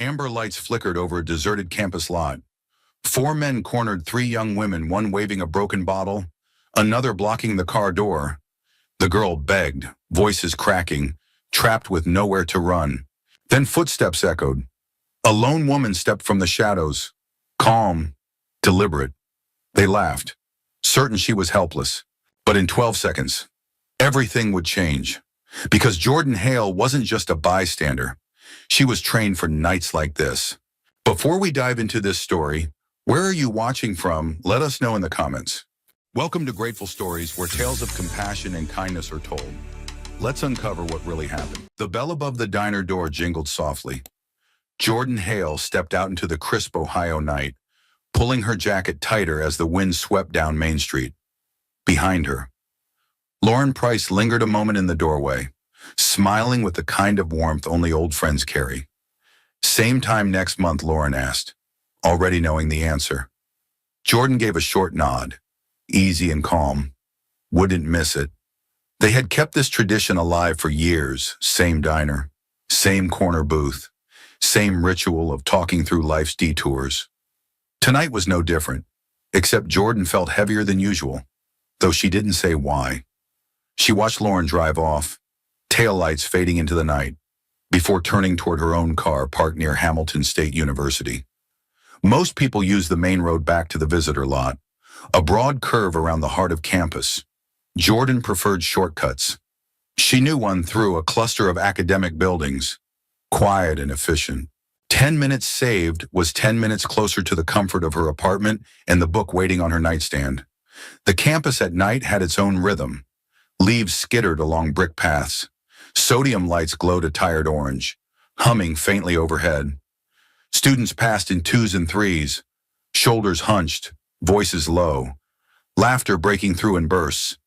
Amber lights flickered over a deserted campus lot. Four men cornered three young women, one waving a broken bottle, another blocking the car door. The girl begged, voices cracking, trapped with nowhere to run. Then footsteps echoed. A lone woman stepped from the shadows, calm, deliberate. They laughed, certain she was helpless. But in 12 seconds, everything would change. Because Jordan Hale wasn't just a bystander. She was trained for nights like this. Before we dive into this story, where are you watching from? Let us know in the comments. Welcome to Grateful Stories, where tales of compassion and kindness are told. Let's uncover what really happened. The bell above the diner door jingled softly. Jordan Hale stepped out into the crisp Ohio night, pulling her jacket tighter as the wind swept down Main Street. Behind her, Lauren Price lingered a moment in the doorway, smiling with the kind of warmth only old friends carry. Same time next month, Lauren asked, already knowing the answer. Jordan gave a short nod, easy and calm. Wouldn't miss it. They had kept this tradition alive for years. Same diner, same corner booth, same ritual of talking through life's detours. Tonight was no different, except Jordan felt heavier than usual, though she didn't say why. She watched Lauren drive off, taillights fading into the night, before turning toward her own car parked near Hamilton State University. Most people use the main road back to the visitor lot, a broad curve around the heart of campus. Jordan preferred shortcuts. She knew one through a cluster of academic buildings, quiet and efficient. 10 minutes saved was 10 minutes closer to the comfort of her apartment and the book waiting on her nightstand. The campus at night had its own rhythm. Leaves skittered along brick paths. Sodium lights glowed a tired orange, humming faintly overhead. Students passed in twos and threes, shoulders hunched, voices low, laughter breaking through in bursts.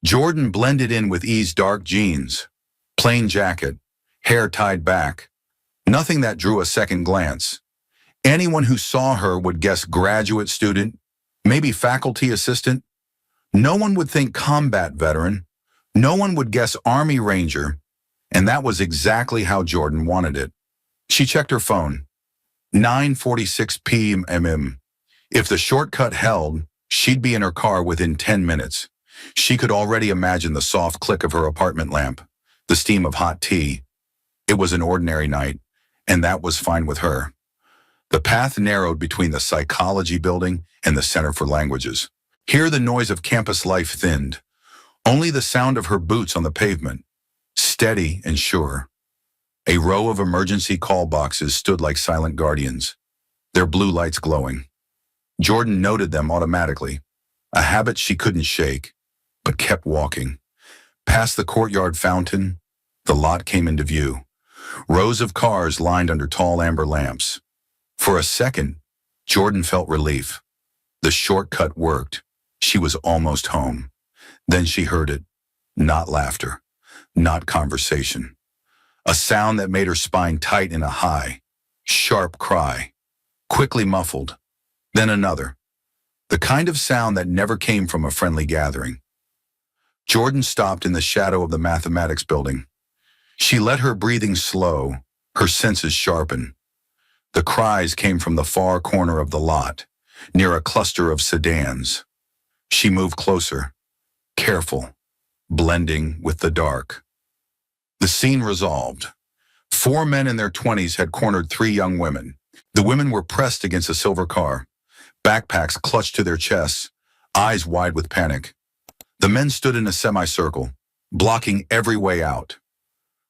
Jordan blended in with ease. Dark jeans, plain jacket, hair tied back. Nothing that drew a second glance. Anyone who saw her would guess graduate student, maybe faculty assistant. No one would think combat veteran. No one would guess Army Ranger. And that was exactly how Jordan wanted it. She checked her phone. 9:46 p.m. If the shortcut held, she'd be in her car within 10 minutes. She could already imagine the soft click of her apartment lamp, the steam of hot tea. It was an ordinary night, and that was fine with her. The path narrowed between the psychology building and the Center for Languages. Here the noise of campus life thinned. Only the sound of her boots on the pavement, steady and sure. A row of emergency call boxes stood like silent guardians, their blue lights glowing. Jordan noted them automatically, a habit she couldn't shake, but kept walking. Past the courtyard fountain, the lot came into view. Rows of cars lined under tall amber lamps. For a second, Jordan felt relief. The shortcut worked. She was almost home. Then she heard it. Not laughter, not conversation. A sound that made her spine tight in a high, sharp cry, quickly muffled. Then another. The kind of sound that never came from a friendly gathering. Jordan stopped in the shadow of the mathematics building. She let her breathing slow, her senses sharpen. The cries came from the far corner of the lot, near a cluster of sedans. She moved closer, careful, blending with the dark. The scene resolved. Four men in their 20s had cornered three young women. The women were pressed against a silver car, backpacks clutched to their chests, eyes wide with panic. The men stood in a semicircle, blocking every way out.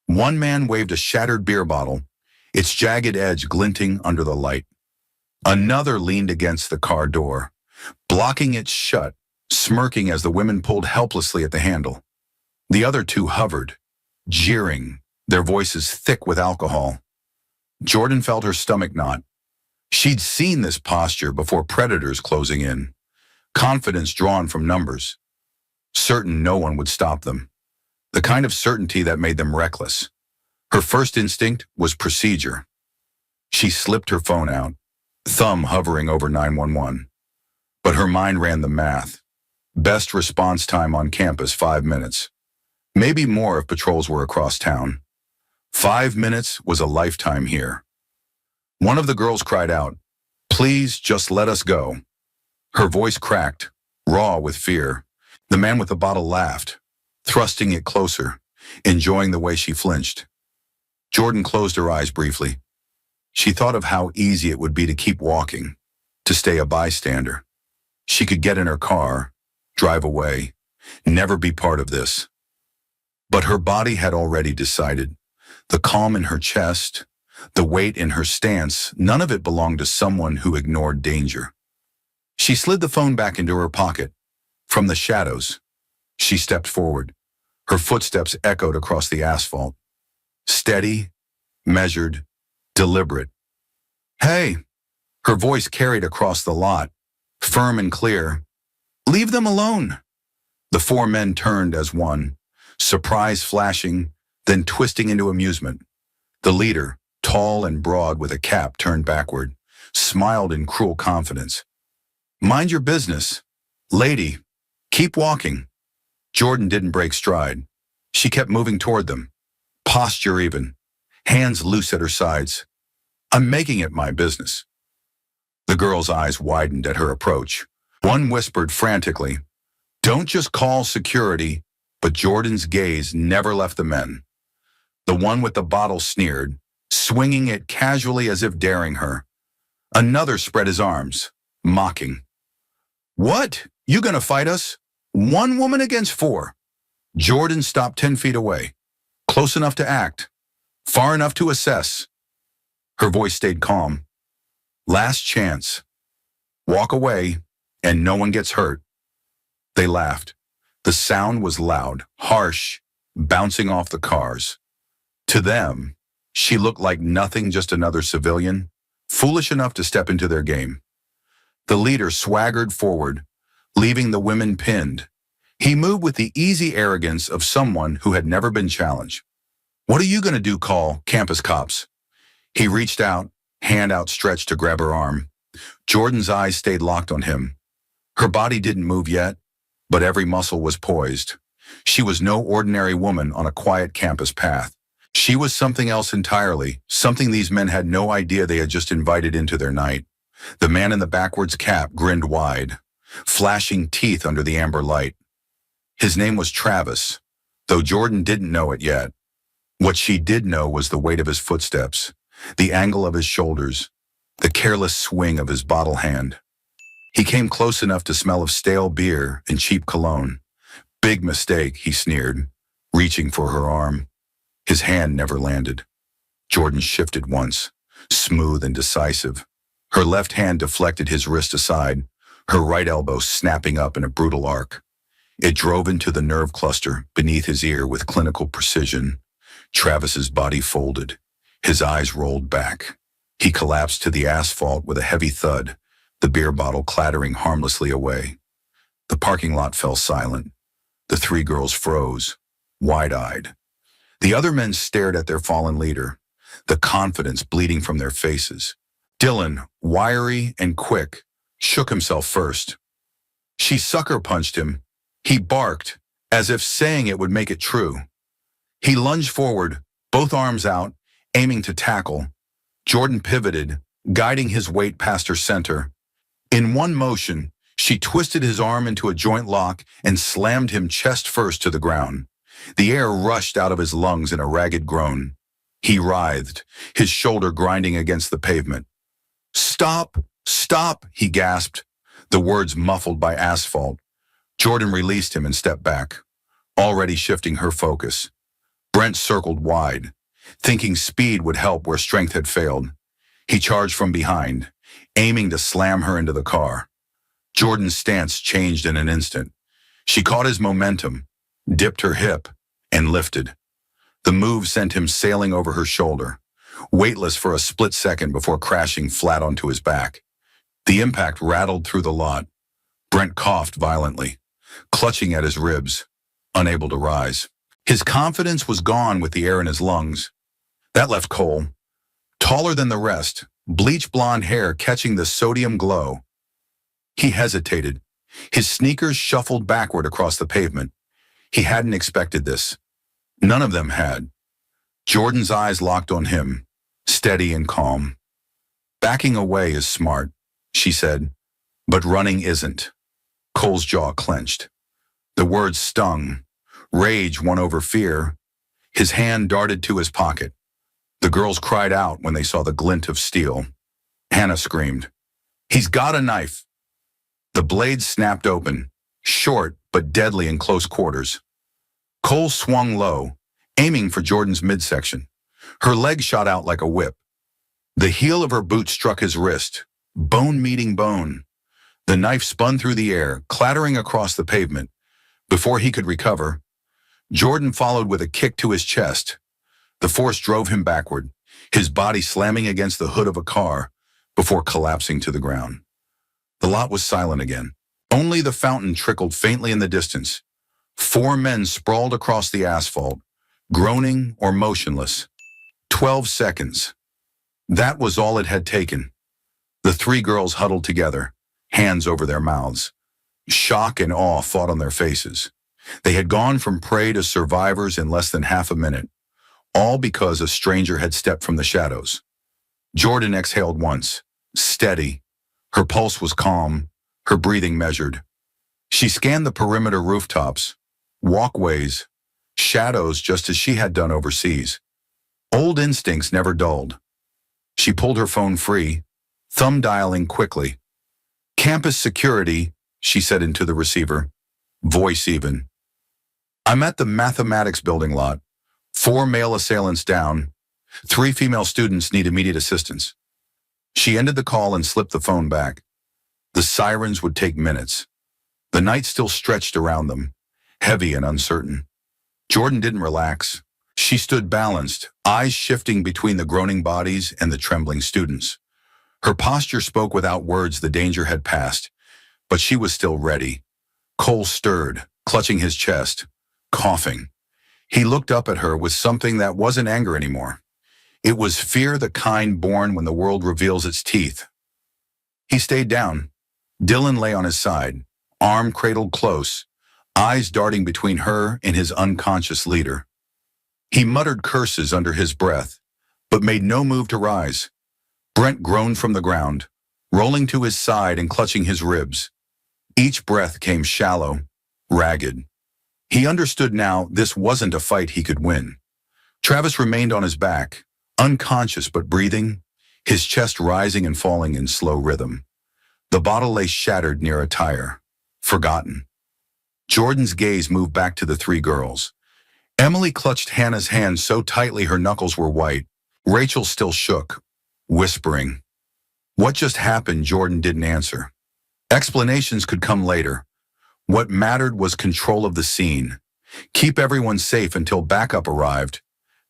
One man waved a shattered beer bottle, its jagged edge glinting under the light. Another leaned against the car door, blocking it shut, smirking as the women pulled helplessly at the handle. The other two hovered, jeering, their voices thick with alcohol. Jordan felt her stomach knot. She'd seen this posture before, predators closing in, confidence drawn from numbers, certain no one would stop them, the kind of certainty that made them reckless. Her first instinct was procedure. She slipped her phone out, thumb hovering over 911. But her mind ran the math. Best response time on campus, 5 minutes. Maybe more if patrols were across town. 5 minutes was a lifetime here. One of the girls cried out, "Please just let us go." Her voice cracked, raw with fear. The man with the bottle laughed, thrusting it closer, enjoying the way she flinched. Jordan closed her eyes briefly. She thought of how easy it would be to keep walking, to stay a bystander. She could get in her car, drive away, never be part of this. But her body had already decided. The calm in her chest, the weight in her stance, none of it belonged to someone who ignored danger. She slid the phone back into her pocket. From the shadows, she stepped forward. Her footsteps echoed across the asphalt. Steady, measured, deliberate. "Hey," her voice carried across the lot, firm and clear. "Leave them alone." The four men turned as one, surprise flashing, then twisting into amusement. The leader, tall and broad with a cap turned backward, smiled in cruel confidence. "Mind your business. Lady, keep walking." Jordan didn't break stride. She kept moving toward them, posture even, hands loose at her sides. "I'm making it my business." The girl's eyes widened at her approach. One whispered frantically, "Don't just call security," but Jordan's gaze never left the men. The one with the bottle sneered, swinging it casually as if daring her. Another spread his arms, mocking. "What? You gonna fight us? One woman against four?" Jordan stopped 10 feet away, close enough to act, far enough to assess. Her voice stayed calm. "Last chance. Walk away, and no one gets hurt." They laughed. The sound was loud, harsh, bouncing off the cars. To them, she looked like nothing, just another civilian, foolish enough to step into their game. The leader swaggered forward, leaving the women pinned. He moved with the easy arrogance of someone who had never been challenged. "What are you going to do, call campus cops?" He reached out, hand outstretched to grab her arm. Jordan's eyes stayed locked on him. Her body didn't move yet, but every muscle was poised. She was no ordinary woman on a quiet campus path. She was something else entirely, something these men had no idea they had just invited into their night. The man in the backwards cap grinned wide, flashing teeth under the amber light. His name was Travis, though Jordan didn't know it yet. What she did know was the weight of his footsteps, the angle of his shoulders, the careless swing of his bottle hand. He came close enough to smell of stale beer and cheap cologne. "Big mistake," he sneered, reaching for her arm. His hand never landed. Jordan shifted once, smooth and decisive. Her left hand deflected his wrist aside, her right elbow snapping up in a brutal arc. It drove into the nerve cluster beneath his ear with clinical precision. Travis's body folded. His eyes rolled back. He collapsed to the asphalt with a heavy thud, the beer bottle clattering harmlessly away. The parking lot fell silent. The three girls froze, wide-eyed. The other men stared at their fallen leader, the confidence bleeding from their faces. Dylan, wiry and quick, shook himself first. She sucker punched him. He barked, as if saying it would make it true. He lunged forward, both arms out, aiming to tackle. Jordan pivoted, guiding his weight past her center. In one motion, she twisted his arm into a joint lock and slammed him chest first to the ground. The air rushed out of his lungs in a ragged groan. He writhed, his shoulder grinding against the pavement. "Stop! Stop!" he gasped, the words muffled by asphalt. Jordan released him and stepped back, already shifting her focus. Brent circled wide, thinking speed would help where strength had failed. He charged from behind, aiming to slam her into the car. Jordan's stance changed in an instant. She caught his momentum, dipped her hip, and lifted. The move sent him sailing over her shoulder, weightless for a split second before crashing flat onto his back. The impact rattled through the lot. Brent coughed violently, clutching at his ribs, unable to rise. His confidence was gone with the air in his lungs. That left Cole, taller than the rest, bleach blonde hair catching the sodium glow. He hesitated. His sneakers shuffled backward across the pavement. He hadn't expected this. None of them had. Jordan's eyes locked on him, steady and calm. Backing away is smart, she said, but running isn't. Cole's jaw clenched. The words stung. Rage won over fear. His hand darted to his pocket. The girls cried out when they saw the glint of steel. Hannah screamed, "He's got a knife!" The blade snapped open, short but deadly in close quarters. Cole swung low, aiming for Jordan's midsection. Her leg shot out like a whip. The heel of her boot struck his wrist, bone meeting bone. The knife spun through the air, clattering across the pavement. Before he could recover, Jordan followed with a kick to his chest. The force drove him backward, his body slamming against the hood of a car before collapsing to the ground. The lot was silent again. Only the fountain trickled faintly in the distance. 4 men sprawled across the asphalt, groaning or motionless. 12 seconds. That was all it had taken. The 3 girls huddled together, hands over their mouths. Shock and awe fought on their faces. They had gone from prey to survivors in less than half a minute, all because a stranger had stepped from the shadows. Jordan exhaled once, steady. Her pulse was calm, her breathing measured. She scanned the perimeter rooftops, walkways, shadows just as she had done overseas. Old instincts never dulled. She pulled her phone free, thumb dialing quickly. "Campus security," she said into the receiver, voice even. "I'm at the mathematics building lot. 4 male assailants down. 3 female students need immediate assistance." She ended the call and slipped the phone back. The sirens would take minutes. The night still stretched around them, heavy and uncertain. Jordan didn't relax. She stood balanced, eyes shifting between the groaning bodies and the trembling students. Her posture spoke without words the danger had passed, but she was still ready. Cole stirred, clutching his chest, coughing. He looked up at her with something that wasn't anger anymore. It was fear, the kind born when the world reveals its teeth. He stayed down. Dylan lay on his side, arm cradled close, eyes darting between her and his unconscious leader. He muttered curses under his breath, but made no move to rise. Brent groaned from the ground, rolling to his side and clutching his ribs. Each breath came shallow, ragged. He understood now this wasn't a fight he could win. Travis remained on his back, unconscious but breathing, his chest rising and falling in slow rhythm. The bottle lay shattered near a tire, forgotten. Jordan's gaze moved back to the 3 girls. Emily clutched Hannah's hand so tightly her knuckles were white. Rachel still shook, whispering. What just happened? Jordan didn't answer. Explanations could come later. What mattered was control of the scene. Keep everyone safe until backup arrived.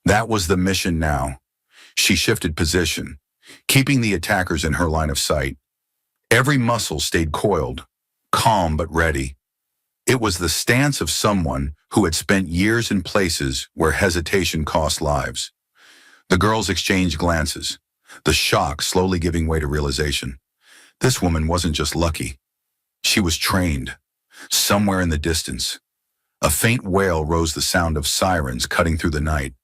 That was the mission now. She shifted position, keeping the attackers in her line of sight. Every muscle stayed coiled, calm but ready. It was the stance of someone who had spent years in places where hesitation cost lives. The girls exchanged glances, the shock slowly giving way to realization. This woman wasn't just lucky. She was trained. Somewhere in the distance, a faint wail rose, the sound of sirens cutting through the night.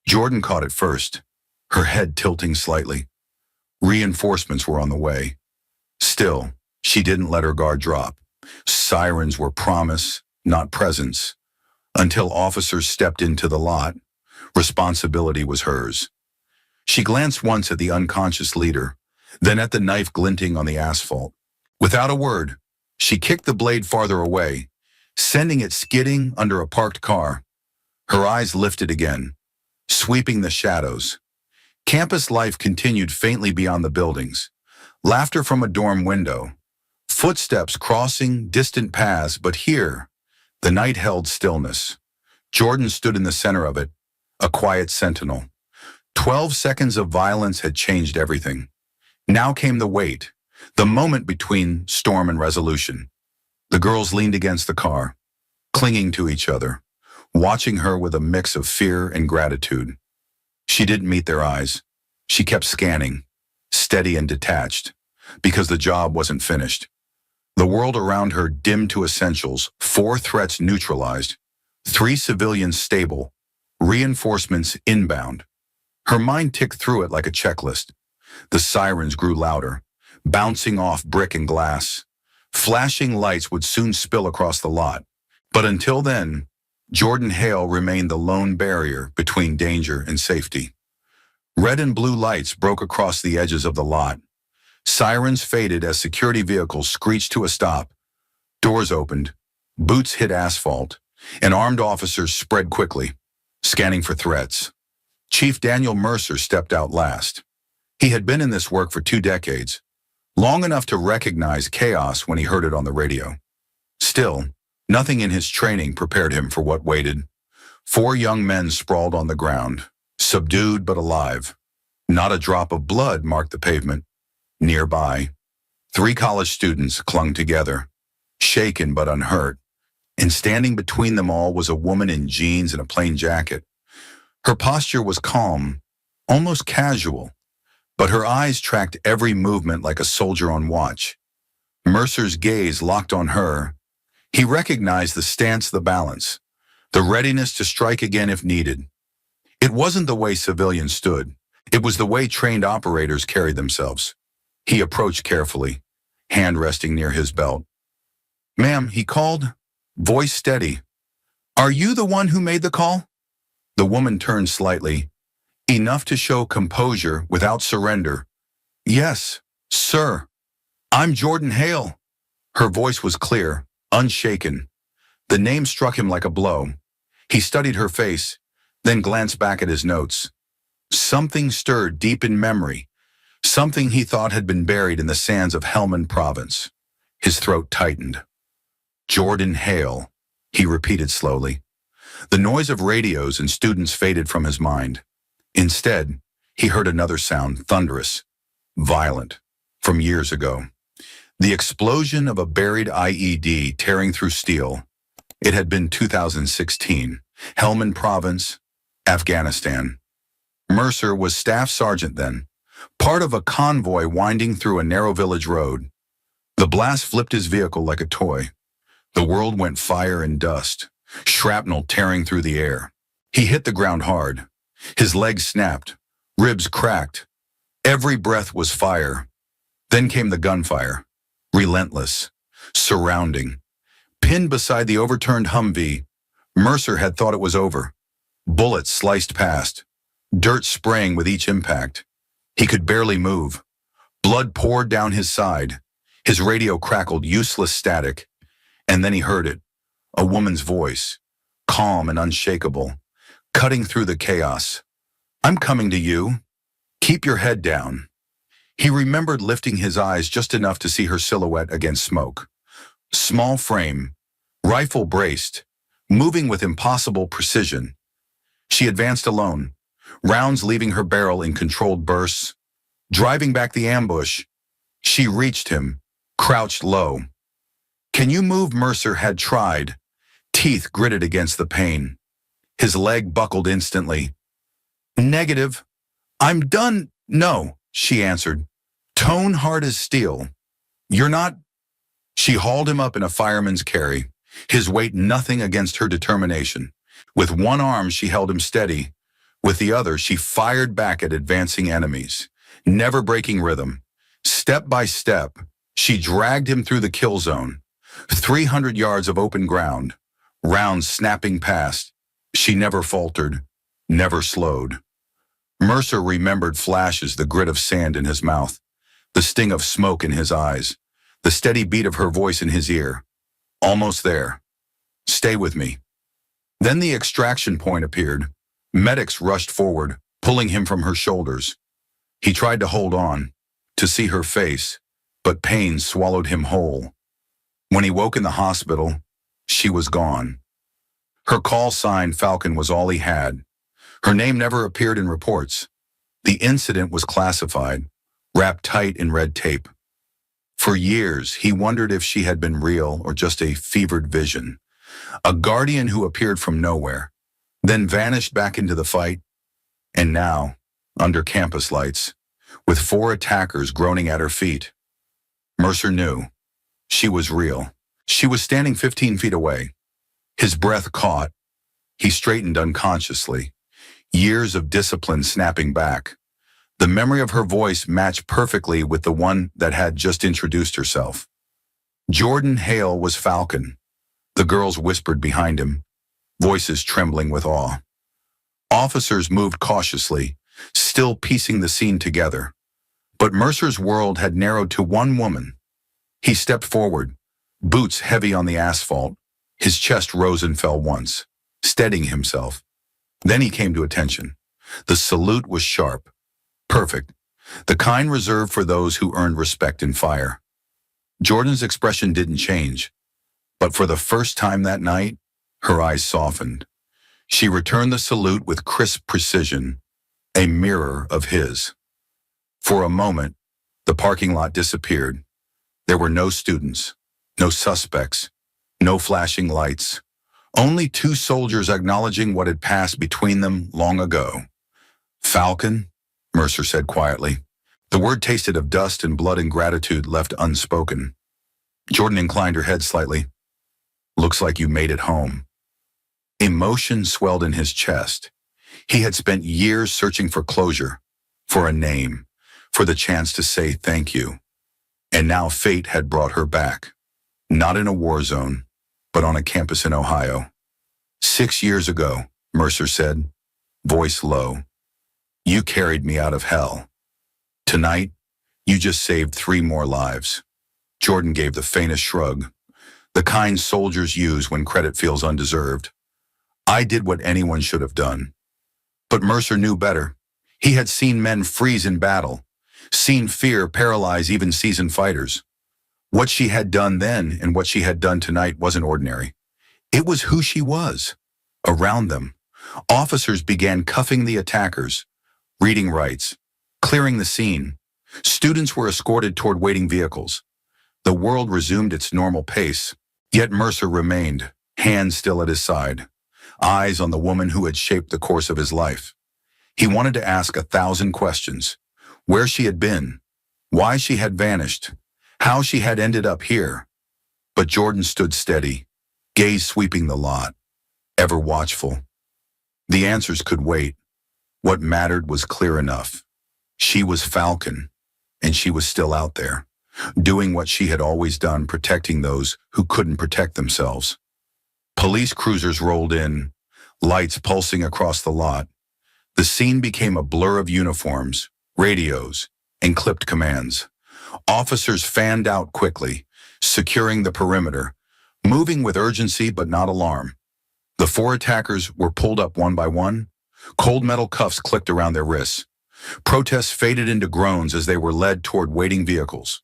Jordan caught it first, her head tilting slightly. Reinforcements were on the way. Still, she didn't let her guard drop. Sirens were promise, not presence. Until officers stepped into the lot, responsibility was hers. She glanced once at the unconscious leader, then at the knife glinting on the asphalt. Without a word, she kicked the blade farther away, sending it skidding under a parked car. Her eyes lifted again, sweeping the shadows. Campus life continued faintly beyond the buildings. Laughter from a dorm window. Footsteps crossing distant paths, but here, the night held stillness. Jordan stood in the center of it, a quiet sentinel. 12 seconds of violence had changed everything. Now came the wait, the moment between storm and resolution. The girls leaned against the car, clinging to each other, watching her with a mix of fear and gratitude. She didn't meet their eyes. She kept scanning, steady and detached, because the job wasn't finished. The world around her dimmed to essentials, 4 threats neutralized, 3 civilians stable, reinforcements inbound. Her mind ticked through it like a checklist. The sirens grew louder, bouncing off brick and glass. Flashing lights would soon spill across the lot. But until then, Jordan Hale remained the lone barrier between danger and safety. Red and blue lights broke across the edges of the lot. Sirens faded as security vehicles screeched to a stop. Doors opened, boots hit asphalt, and armed officers spread quickly, scanning for threats. Chief Daniel Mercer stepped out last. He had been in this work for 2 decades, long enough to recognize chaos when he heard it on the radio. Still, nothing in his training prepared him for what waited. 4 young men sprawled on the ground, subdued but alive. Not a drop of blood marked the pavement. Nearby, 3 college students clung together, shaken but unhurt, and standing between them all was a woman in jeans and a plain jacket. Her posture was calm, almost casual, but her eyes tracked every movement like a soldier on watch. Mercer's gaze locked on her. He recognized the stance, the balance, the readiness to strike again if needed. It wasn't the way civilians stood. It was the way trained operators carried themselves. He approached carefully, hand resting near his belt. "Ma'am," he called, voice steady. "Are you the one who made the call?" The woman turned slightly, enough to show composure without surrender. "Yes, sir. I'm Jordan Hale." Her voice was clear, unshaken. The name struck him like a blow. He studied her face, then glanced back at his notes. Something stirred deep in memory, something he thought had been buried in the sands of Helmand Province. His throat tightened. "Jordan Hale," he repeated slowly. The noise of radios and students faded from his mind. Instead, he heard another sound, thunderous, violent, from years ago. The explosion of a buried IED tearing through steel. It had been 2016, Helmand Province, Afghanistan. Mercer was staff sergeant then, part of a convoy winding through a narrow village road. The blast flipped his vehicle like a toy. The world went fire and dust, shrapnel tearing through the air. He hit the ground hard. His legs snapped, ribs cracked. Every breath was fire. Then came the gunfire, relentless, surrounding. Pinned beside the overturned Humvee, Mercer had thought it was over. Bullets sliced past, dirt spraying with each impact. He could barely move. Blood poured down his side. His radio crackled useless static. And then he heard it, a woman's voice, calm and unshakable, cutting through the chaos. "I'm coming to you. Keep your head down." He remembered lifting his eyes just enough to see her silhouette against smoke. Small frame, rifle braced, moving with impossible precision. She advanced alone, rounds leaving her barrel in controlled bursts. Driving back the ambush, she reached him, crouched low. "Can you move?" Mercer had tried, teeth gritted against the pain. His leg buckled instantly. "Negative. I'm done." "No," she answered, tone hard as steel. "You're not." She hauled him up in a fireman's carry, his weight nothing against her determination. With one arm, she held him steady. With the other, she fired back at advancing enemies, never breaking rhythm. Step by step, she dragged him through the kill zone. 300 yards of open ground, rounds snapping past. She never faltered, never slowed. Mercer remembered flashes, the grit of sand in his mouth, the sting of smoke in his eyes, the steady beat of her voice in his ear. "Almost there. Stay with me." Then the extraction point appeared. Medics rushed forward, pulling him from her shoulders. He tried to hold on, to see her face, but pain swallowed him whole. When he woke in the hospital, she was gone. Her call sign, Falcon, was all he had. Her name never appeared in reports. The incident was classified, wrapped tight in red tape. For years, he wondered if she had been real or just a fevered vision. A guardian who appeared from nowhere, then vanished back into the fight. And now, under campus lights, with 4 attackers groaning at her feet, Mercer knew. She was real. She was standing 15 feet away. His breath caught. He straightened unconsciously. Years of discipline snapping back. The memory of her voice matched perfectly with the one that had just introduced herself. Jordan Hale was Falcon. The girls whispered behind him, voices trembling with awe. Officers moved cautiously, still piecing the scene together. But Mercer's world had narrowed to one woman. He stepped forward, boots heavy on the asphalt. His chest rose and fell once, steadying himself. Then he came to attention. The salute was sharp, perfect, the kind reserved for those who earned respect in fire. Jordan's expression didn't change, but for the first time that night, her eyes softened. She returned the salute with crisp precision, a mirror of his. For a moment, the parking lot disappeared. There were no students, no suspects, no flashing lights, only two soldiers acknowledging what had passed between them long ago. "Falcon," Mercer said quietly. The word tasted of dust and blood and gratitude left unspoken. Jordan inclined her head slightly. "Looks like you made it home." Emotion swelled in his chest. He had spent years searching for closure, for a name, for the chance to say thank you. And now fate had brought her back. Not in a war zone, but on a campus in Ohio. 6 years ago, Mercer said, voice low. "You carried me out of hell. Tonight, you just saved 3 more lives." Jordan gave the faintest shrug, the kind soldiers use when credit feels undeserved. "I did what anyone should have done." But Mercer knew better. He had seen men freeze in battle, seen fear paralyze even seasoned fighters. What she had done then and what she had done tonight wasn't ordinary. It was who she was. Around them, officers began cuffing the attackers, reading rights, clearing the scene. Students were escorted toward waiting vehicles. The world resumed its normal pace, yet Mercer remained, hands still at his side, eyes on the woman who had shaped the course of his life. He wanted to ask 1,000 questions. Where she had been, why she had vanished, how she had ended up here. But Jordan stood steady, gaze sweeping the lot, ever watchful. The answers could wait. What mattered was clear enough. She was Falcon, and she was still out there, doing what she had always done, protecting those who couldn't protect themselves. Police cruisers rolled in, lights pulsing across the lot. The scene became a blur of uniforms, radios, and clipped commands. Officers fanned out quickly, securing the perimeter, moving with urgency but not alarm. The 4 attackers were pulled up one by one. Cold metal cuffs clicked around their wrists. Protests faded into groans as they were led toward waiting vehicles.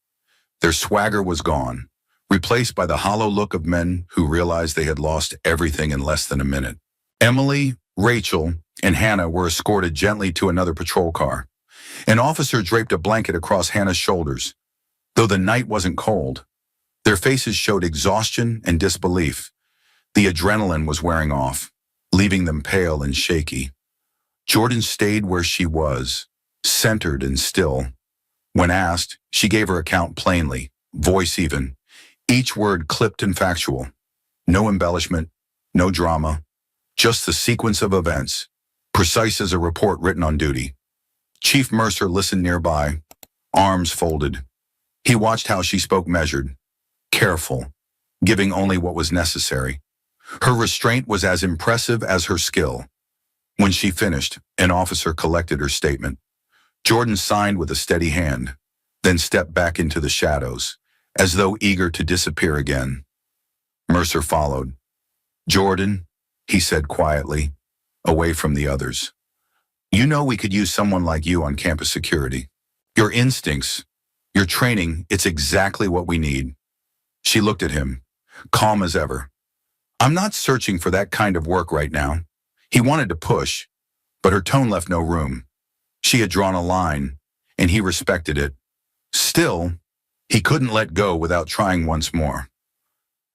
Their swagger was gone, replaced by the hollow look of men who realized they had lost everything in less than a minute. Emily, Rachel, and Hannah were escorted gently to another patrol car. An officer draped a blanket across Hannah's shoulders. Though the night wasn't cold, their faces showed exhaustion and disbelief. The adrenaline was wearing off, leaving them pale and shaky. Jordan stayed where she was, centered and still. When asked, she gave her account plainly, voice even, each word clipped and factual. No embellishment, no drama, just the sequence of events, precise as a report written on duty. Chief Mercer listened nearby, arms folded. He watched how she spoke measured, careful, giving only what was necessary. Her restraint was as impressive as her skill. When she finished, an officer collected her statement. Jordan signed with a steady hand, then stepped back into the shadows, as though eager to disappear again. Mercer followed. "Jordan," he said quietly, away from the others. "You know we could use someone like you on campus security. Your instincts, your training, it's exactly what we need." She looked at him, calm as ever. "I'm not searching for that kind of work right now." He wanted to push, but her tone left no room. She had drawn a line, and he respected it. Still, he couldn't let go without trying once more.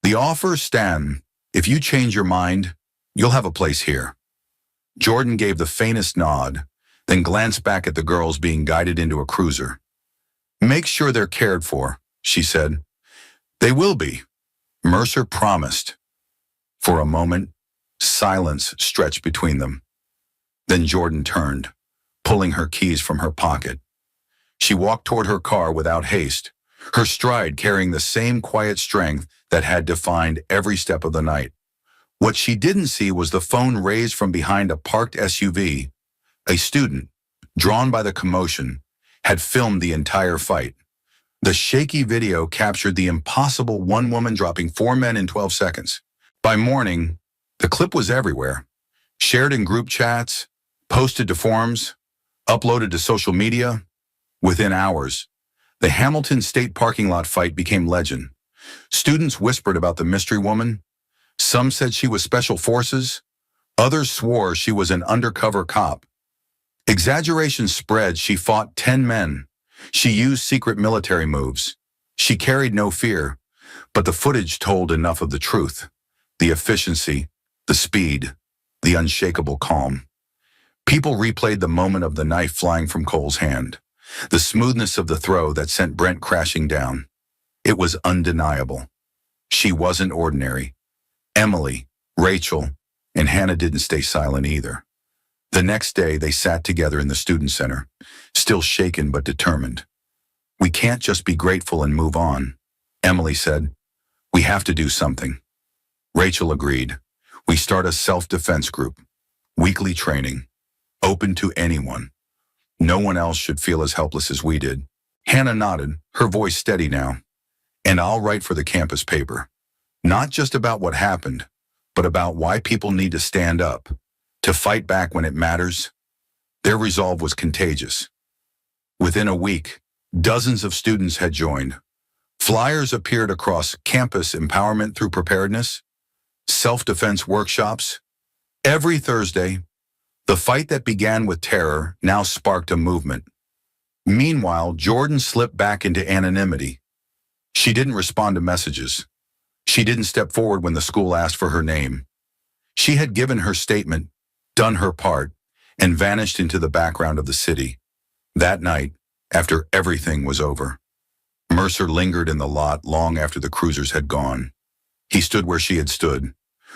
"The offer stands. If you change your mind, you'll have a place here." Jordan gave the faintest nod, then glanced back at the girls being guided into a cruiser. "Make sure they're cared for," she said. "They will be," Mercer promised. For a moment, silence stretched between them. Then Jordan turned, pulling her keys from her pocket. She walked toward her car without haste, her stride carrying the same quiet strength that had defined every step of the night. What she didn't see was the phone raised from behind a parked SUV. A student, drawn by the commotion, had filmed the entire fight. The shaky video captured the impossible one woman dropping four men in 12 seconds. By morning, the clip was everywhere, shared in group chats, posted to forums, uploaded to social media. Within hours, the Hamilton State parking lot fight became legend. Students whispered about the mystery woman. Some said she was special forces. Others swore she was an undercover cop. Exaggeration spread. She fought 10 men. She used secret military moves. She carried no fear, but the footage told enough of the truth, the efficiency, the speed, the unshakable calm. People replayed the moment of the knife flying from Cole's hand, the smoothness of the throw that sent Brent crashing down. It was undeniable. She wasn't ordinary. Emily, Rachel, and Hannah didn't stay silent either. The next day, they sat together in the student center, still shaken but determined. "We can't just be grateful and move on," Emily said. "We have to do something." Rachel agreed. "We start a self-defense group, weekly training, open to anyone. No one else should feel as helpless as we did." Hannah nodded, her voice steady now. "And I'll write for the campus paper. Not just about what happened, but about why people need to stand up, to fight back when it matters." Their resolve was contagious. Within a week, dozens of students had joined. Flyers appeared across campus empowerment through preparedness, self-defense workshops. Every Thursday, the fight that began with terror now sparked a movement. Meanwhile, Jordan slipped back into anonymity. She didn't respond to messages. She didn't step forward when the school asked for her name. She had given her statement, done her part, and vanished into the background of the city. That night, after everything was over, Mercer lingered in the lot long after the cruisers had gone. He stood where she had stood,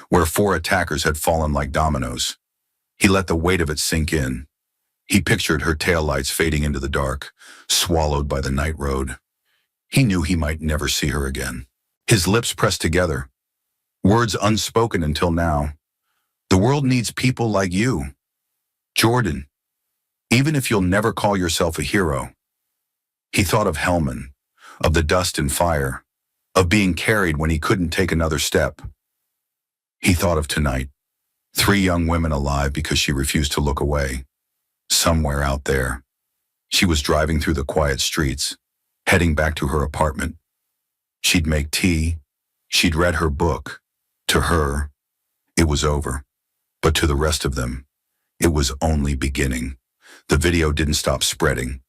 where 4 attackers had fallen like dominoes. He let the weight of it sink in. He pictured her taillights fading into the dark, swallowed by the night road. He knew he might never see her again. His lips pressed together, words unspoken until now. "The world needs people like you, Jordan, even if you'll never call yourself a hero." He thought of Hellman, of the dust and fire, of being carried when he couldn't take another step. He thought of tonight, 3 young women alive because she refused to look away. Somewhere out there, she was driving through the quiet streets, heading back to her apartment. She'd make tea. She'd read her book. To her, it was over. But to the rest of them, it was only beginning. The video didn't stop spreading.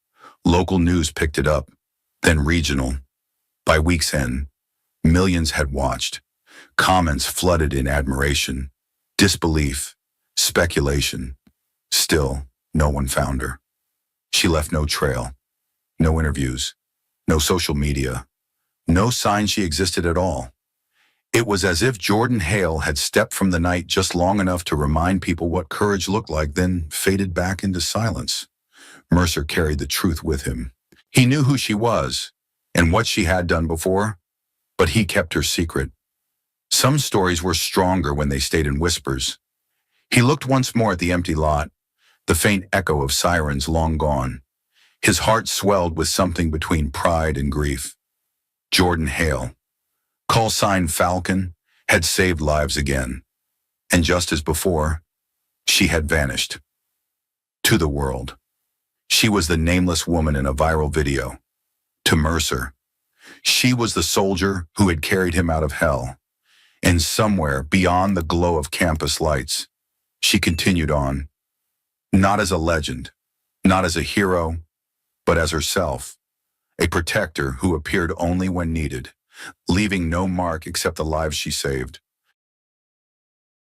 Local news picked it up, then regional. By week's end, millions had watched. Comments flooded in admiration, disbelief, speculation. Still, no one found her. She left no trail, no interviews, no social media, no sign she existed at all. It was as if Jordan Hale had stepped from the night just long enough to remind people what courage looked like, then faded back into silence. Mercer carried the truth with him. He knew who she was and what she had done before, but he kept her secret. Some stories were stronger when they stayed in whispers. He looked once more at the empty lot, the faint echo of sirens long gone. His heart swelled with something between pride and grief. Jordan Hale, call sign Falcon, had saved lives again. And just as before, she had vanished. To the world, she was the nameless woman in a viral video. To Mercer, she was the soldier who had carried him out of hell. And somewhere beyond the glow of campus lights, she continued on. Not as a legend, not as a hero, but as herself. A protector who appeared only when needed, leaving no mark except the lives she saved.